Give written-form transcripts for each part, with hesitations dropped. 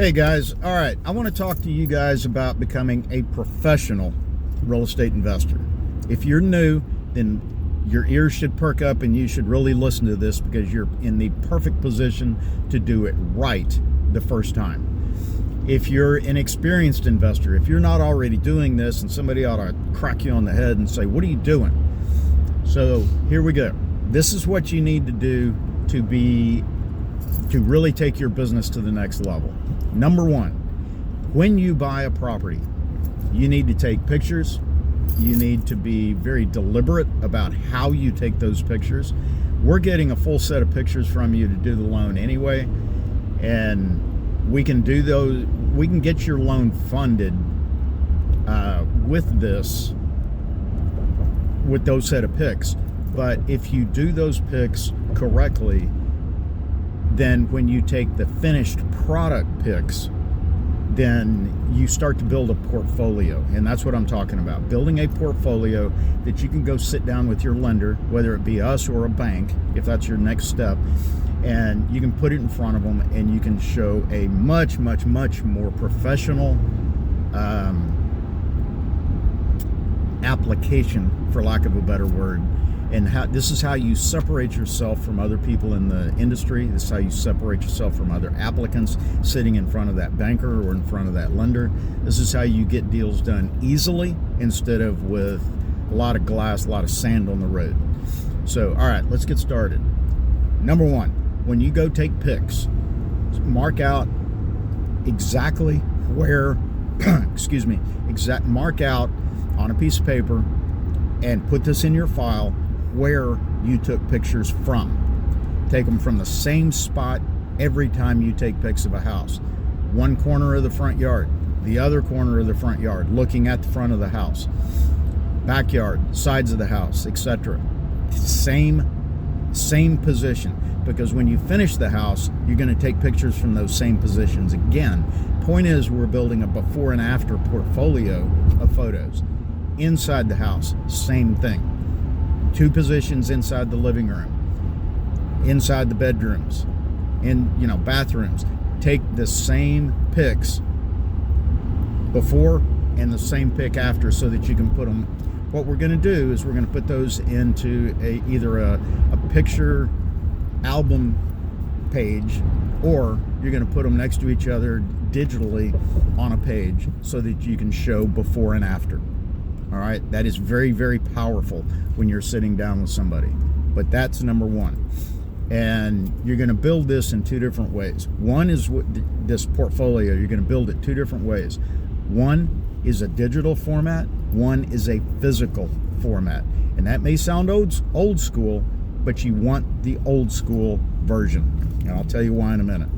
Hey guys, all right, I want to talk to you guys about becoming a professional real estate investor. If you're new, then your ears should perk up and you should really listen to this because you're in the perfect position to do it right the first time. If you're an experienced investor, if you're not already doing this, and somebody ought to crack you on the head and say, what are you doing? So here we go. This is what you need to do to really take your business to the next level. Number one, when you buy a property, you need to take pictures. You need to be very deliberate about how you take those pictures. We're getting a full set of pictures from you to do the loan anyway, and we can do those. We can get your loan funded with those set of pics. But if you do those pics correctly, then when you take the finished product pics, then you start to build a portfolio. And that's what I'm talking about. Building a portfolio that you can go sit down with your lender, whether it be us or a bank, if that's your next step, and you can put it in front of them and you can show a much, much, much more professional application, for lack of a better word. And this is how you separate yourself from other people in the industry. This is how you separate yourself from other applicants sitting in front of that banker or in front of that lender. This is how you get deals done easily instead of with a lot of glass, a lot of sand on the road. So, all right, let's get started. Number one, when you go take pics, mark out exactly where, mark out on a piece of paper and put this in your file where you took pictures from. Take them from the same spot every time you take pics of a house. One corner of the front yard, the other corner of the front yard, looking at the front of the house, backyard, sides of the house, etc. Same position, because when you finish the house, you're going to take pictures from those same positions again. Point is, we're building a before and after portfolio of photos. Inside the house, same thing. Two positions inside the living room, inside the bedrooms, in bathrooms. Take the same pics before and the same pic after so that you can put them. What we're going to do is we're going to put those into either a picture album page, or you're going to put them next to each other digitally on a page so that you can show before and after. All right, that is very, very powerful when you're sitting down with somebody. But that's number one. And you're going to build this in two different ways. One is this portfolio. You're going to build it two different ways. One is a digital format. One is a physical format. And that may sound old school, but you want the old school version. And I'll tell you why in a minute.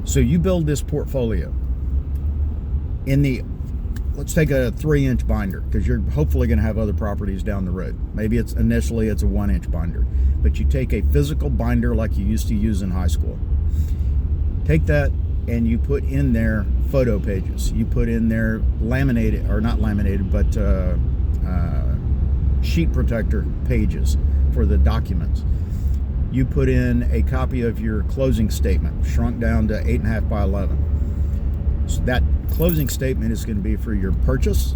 So you build this portfolio let's take a 3-inch binder, because you're hopefully going to have other properties down the road. Maybe initially it's a 1-inch binder, but you take a physical binder like you used to use in high school. Take that and you put in there photo pages. You put in there laminated, or not laminated, but sheet protector pages for the documents. You put in a copy of your closing statement, shrunk down to 8.5 by 11. So that closing statement is going to be for your purchase.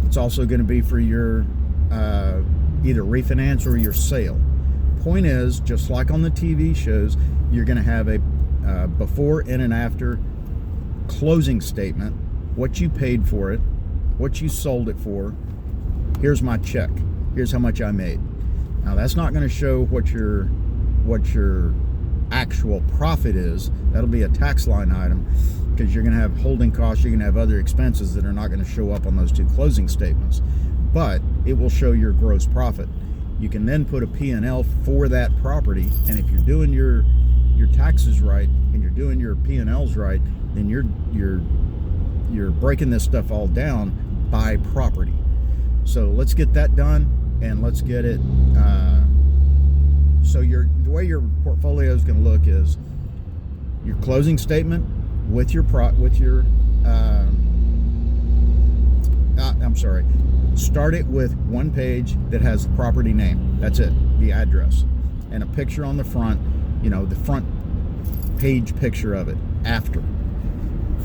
It's also going to be for your either refinance or your sale. Point is, just like on the TV shows, you're going to have a before and an after closing statement, what you paid for it, what you sold it for. Here's my check. Here's how much I made. Now that's not going to show what your actual profit is. That'll be a tax line item, because you're going to have holding costs, you're going to have other expenses that are not going to show up on those two closing statements. But it will show your gross profit. You can then put a P&L for that property, and if you're doing your taxes right and you're doing your P&Ls right, then you're breaking this stuff all down by property. So let's get that done, and let's get it. So the way your portfolio is going to look is your closing statement with your start it with one page that has the property name. That's it, the address, and a picture on the front, the front page picture of it. after.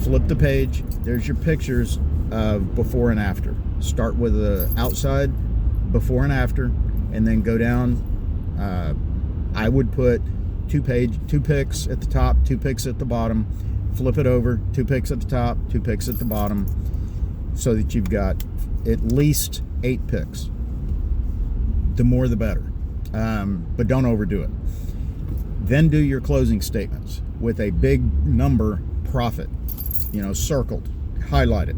Flip the page. There's your pictures of before and after. Start with the outside, before and after, and then go down. I would put two pics at the top, 2 pics at the bottom. Flip it over, 2 pics at the top, 2 pics at the bottom, so that you've got at least 8 pics. The more the better, but don't overdo it. Then do your closing statements with a big number profit, circled, highlighted,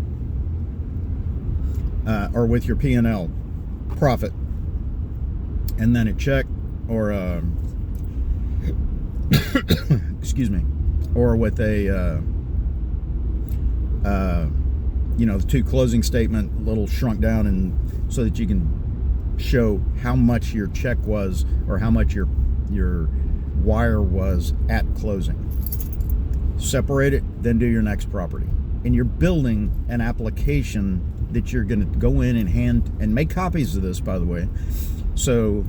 or with your P&L profit, and then a check or excuse me, or with a the 2 closing statement, a little shrunk down, and so that you can show how much your check was or how much your wire was at closing. Separate it, then do your next property. And you're building an application that you're going to go in and make copies of this, by the way. So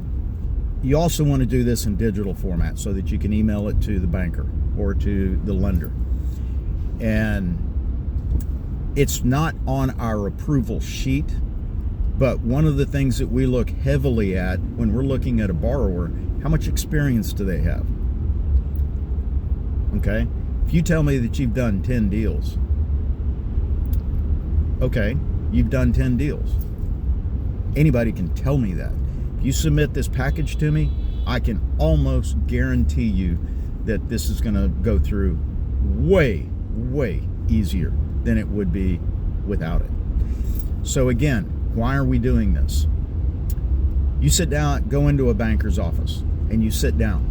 you also want to do this in digital format so that you can email it to the banker or to the lender. And it's not on our approval sheet, but one of the things that we look heavily at when we're looking at a borrower, how much experience do they have? Okay? If you tell me that you've done 10 deals, okay, you've done 10 deals. Anybody can tell me that. If you submit this package to me, I can almost guarantee you that this is going to go through way, way easier than it would be without it. So again, why are we doing this? You sit down, go into a banker's office, and you sit down,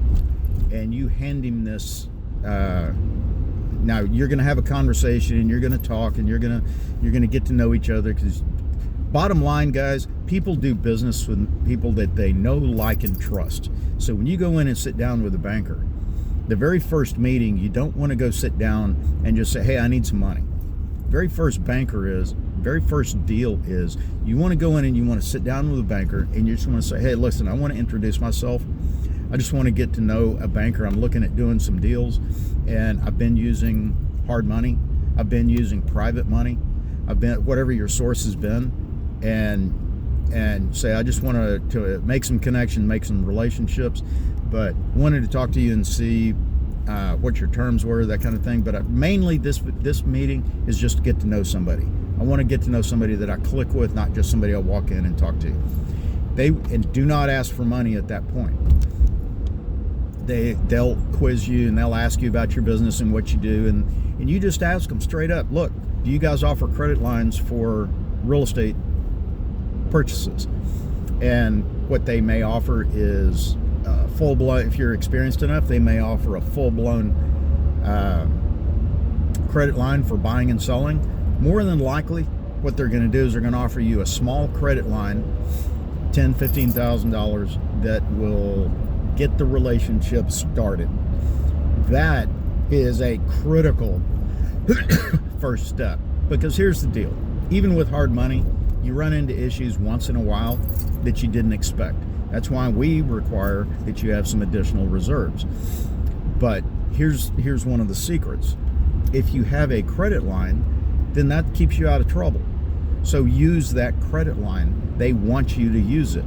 and you hand him this. Now you're going to have a conversation, and you're going to talk, and you're going to get to know each other. Because bottom line, guys, people do business with people that they know, like, and trust. So when you go in and sit down with a banker, the very first meeting, you don't want to go sit down and just say, "Hey, I need some money." Very first deal is you want to go in and you want to sit down with a banker, and you just want to say, "Hey, listen, I want to introduce myself. I just want to get to know a banker. I'm looking at doing some deals, and I've been using hard money. I've been using private money. I've been whatever your source has been, and say I just want to make some connection, make some relationships, but wanted to talk to you and see what your terms were, that kind of thing. But mainly this meeting is just to get to know somebody. I want to get to know somebody that I click with, not just somebody I walk in and talk to. And do not ask for money at that point. They'll quiz you and they'll ask you about your business and what you do, and you just ask them straight up, "Look, do you guys offer credit lines for real estate purchases?" And what they may offer is full-blown. If you're experienced enough, they may offer a full-blown credit line for buying and selling. More than likely, what they're going to do is they're going to offer you a small credit line, $10,000, $15,000, that will get the relationship started. That is a critical first step, because here's the deal. Even with hard money, you run into issues once in a while that you didn't expect. That's why we require that you have some additional reserves. But here's one of the secrets. If you have a credit line, then that keeps you out of trouble. So use that credit line. They want you to use it.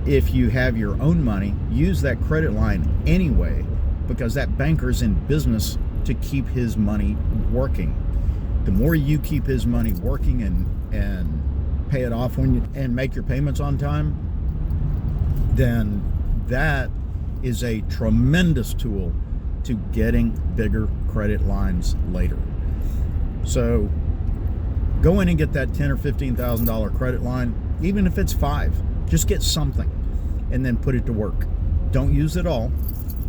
If you have your own money, use that credit line anyway, because that banker's in business to keep his money working. The more you keep his money working and pay it off and make your payments on time, then that is a tremendous tool to getting bigger credit lines later. So go in and get that $10,000 or $15,000 credit line, even if it's $5,000. Just get something and then put it to work. Don't use it all.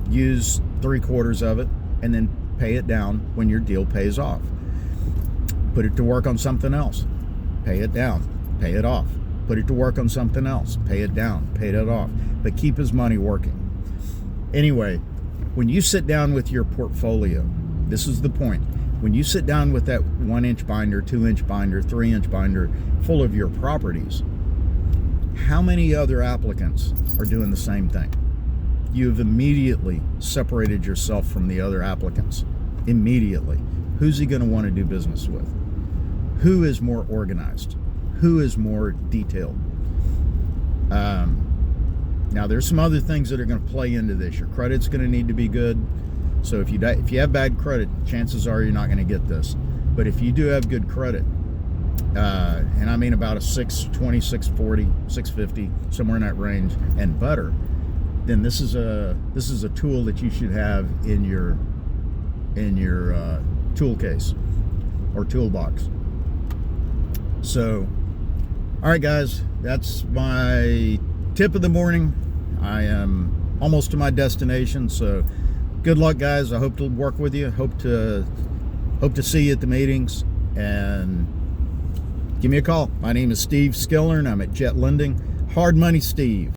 Use 3/4 of it and then pay it down when your deal pays off. Put it to work on something else. Pay it down. Pay it off. Put it to work on something else. Pay it down. Pay it off. But keep his money working. Anyway, when you sit down with your portfolio, this is the point. When you sit down with that 1-inch binder, 2-inch binder, 3-inch binder full of your properties, how many other applicants are doing the same thing? You have immediately separated yourself from the other applicants. immediately. Who's he going to want to do business with? Who is more organized? Who is more detailed? Now, there's some other things that are going to play into this. Your credit's going to need to be good. So if you have bad credit, chances are you're not going to get this. But if you do have good credit, and I mean about a 620, 640, 650, somewhere in that range and better, then this is a tool that you should have in your tool case or toolbox. So, all right, guys, that's my tip of the morning. I am almost to my destination, so good luck, guys. I hope to work with you. Hope to see you at the meetings, and give me a call. My name is Steve Skiller, and I'm at Jet Lending. Hard Money Steve.